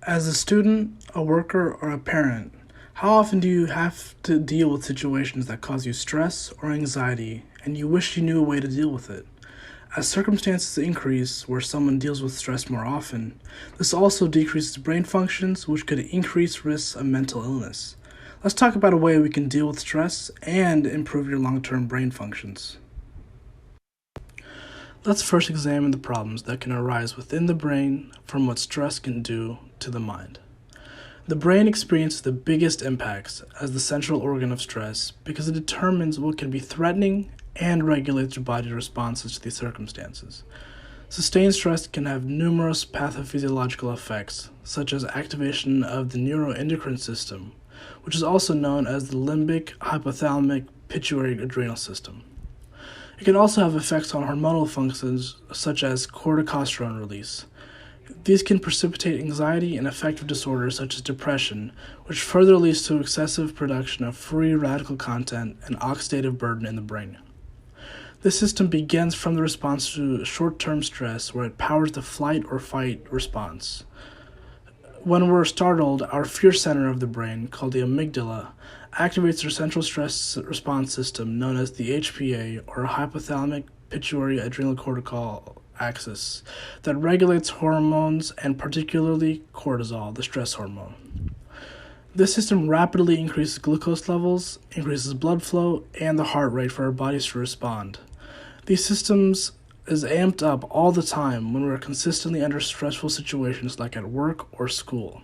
As a student, a worker, or a parent, how often do you have to deal with situations that cause you stress or anxiety and you wish you knew a way to deal with it? As circumstances increase where someone deals with stress more often, this also decreases brain functions, which could increase risks of mental illness. Let's talk about a way we can deal with stress and improve your long-term brain functions. Let's first examine the problems that can arise within the brain from what stress can do to the mind. The brain experiences the biggest impacts as the central organ of stress because it determines what can be threatening and regulates your body's responses to these circumstances. Sustained stress can have numerous pathophysiological effects, such as activation of the neuroendocrine system, which is also known as the limbic, hypothalamic, pituitary adrenal system. It can also have effects on hormonal functions such as corticosterone release. These can precipitate anxiety and affective disorders such as depression, which further leads to excessive production of free radical content and oxidative burden in the brain. This system begins from the response to short-term stress, where it powers the flight or fight response. When we're startled, our fear center of the brain, called the amygdala, activates our central stress response system known as the HPA, or hypothalamic pituitary adrenal cortical axis, that regulates hormones and particularly cortisol, the stress hormone. This system rapidly increases glucose levels, increases blood flow, and the heart rate for our bodies to respond. These systems is amped up all the time when we're consistently under stressful situations like at work or school.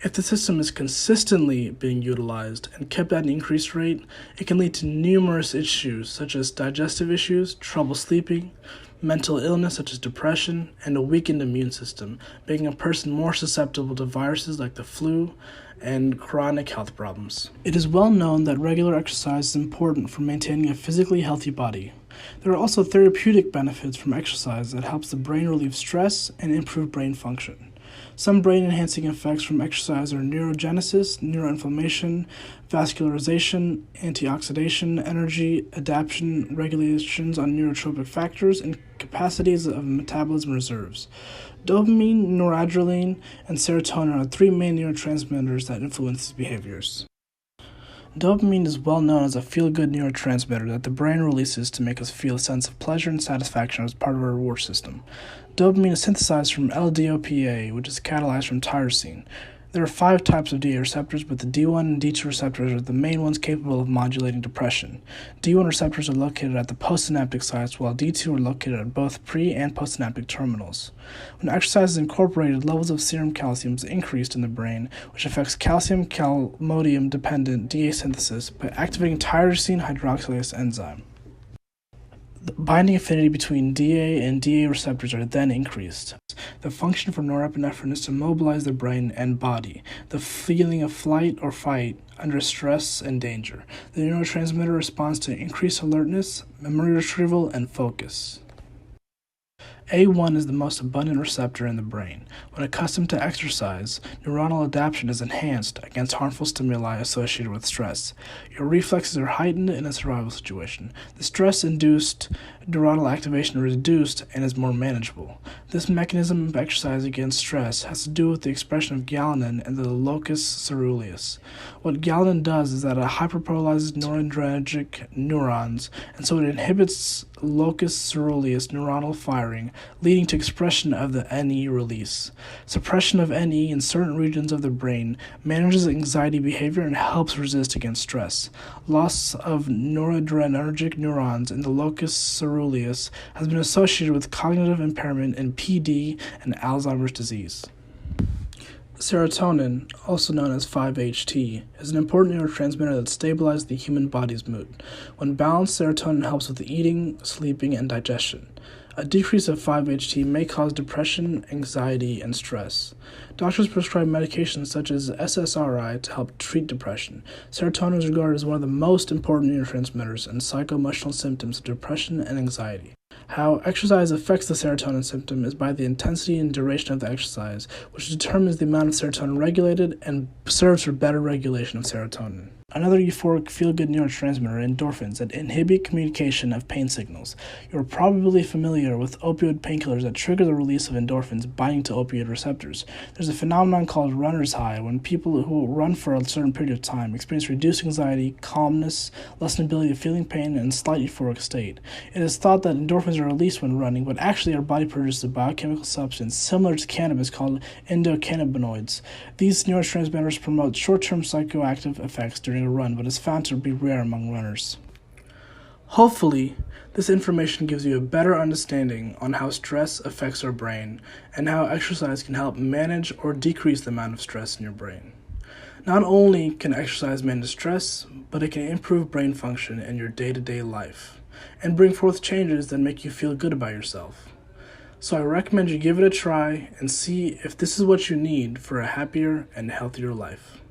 If the system is consistently being utilized and kept at an increased rate, it can lead to numerous issues such as digestive issues, trouble sleeping, mental illness such as depression, and a weakened immune system, making a person more susceptible to viruses like the flu and chronic health problems. It is well known that regular exercise is important for maintaining a physically healthy body. There are also therapeutic benefits from exercise that helps the brain relieve stress and improve brain function. Some brain-enhancing effects from exercise are neurogenesis, neuroinflammation, vascularization, antioxidation, energy, adaptation, regulations on neurotropic factors, and capacities of metabolism reserves. Dopamine, noradrenaline, and serotonin are three main neurotransmitters that influence these behaviors. Dopamine is well known as a feel-good neurotransmitter that the brain releases to make us feel a sense of pleasure and satisfaction as part of our reward system. Dopamine is synthesized from L-DOPA, which is catalyzed from tyrosine. There are 5 types of DA receptors, but the D1 and D2 receptors are the main ones capable of modulating depression. D1 receptors are located at the postsynaptic sites, while D2 are located at both pre- and postsynaptic terminals. When exercise is incorporated, levels of serum calcium is increased in the brain, which affects calcium-calmodium-dependent DA synthesis by activating tyrosine hydroxylase enzyme. The binding affinity between DA and DA receptors are then increased. The function for norepinephrine is to mobilize the brain and body, the feeling of flight or fight under stress and danger. The neurotransmitter responds to increased alertness, memory retrieval, and focus. A1 is the most abundant receptor in the brain. When accustomed to exercise, neuronal adaptation is enhanced against harmful stimuli associated with stress. Your reflexes are heightened in a survival situation. The stress-induced neuronal activation is reduced and is more manageable. This mechanism of exercise against stress has to do with the expression of galanin in the locus ceruleus. What galanin does is that it hyperpolarizes noradrenergic neurons, and so it inhibits locus ceruleus neuronal firing, leading to expression of the NE release. Suppression of NE in certain regions of the brain manages anxiety behavior and helps resist against stress. Loss of noradrenergic neurons in the locus ceruleus has been associated with cognitive impairment in PD and Alzheimer's disease. Serotonin, also known as 5-HT, is an important neurotransmitter that stabilizes the human body's mood. When balanced, serotonin helps with eating, sleeping, and digestion. A decrease of 5-HT may cause depression, anxiety, and stress. Doctors prescribe medications such as SSRI to help treat depression. Serotonin is regarded as one of the most important neurotransmitters in psychoemotional symptoms of depression and anxiety. How exercise affects the serotonin symptom is by the intensity and duration of the exercise, which determines the amount of serotonin regulated and serves for better regulation of serotonin. another euphoric feel-good neurotransmitter, endorphins, that inhibit communication of pain signals. You're probably familiar with opioid painkillers that trigger the release of endorphins binding to opioid receptors. There's a phenomenon called runner's high when people who run for a certain period of time experience reduced anxiety, calmness, lessened ability of feeling pain, and a slight euphoric state. It is thought that endorphins are released when running, but actually our body produces a biochemical substance similar to cannabis called endocannabinoids. These neurotransmitters promote short-term psychoactive effects during a run, but is found to be rare among runners. Hopefully, this information gives you a better understanding on how stress affects our brain and how exercise can help manage or decrease the amount of stress in your brain. Not only can exercise manage stress, but it can improve brain function in your day-to-day life and bring forth changes that make you feel good about yourself. So I recommend you give it a try and see if this is what you need for a happier and healthier life.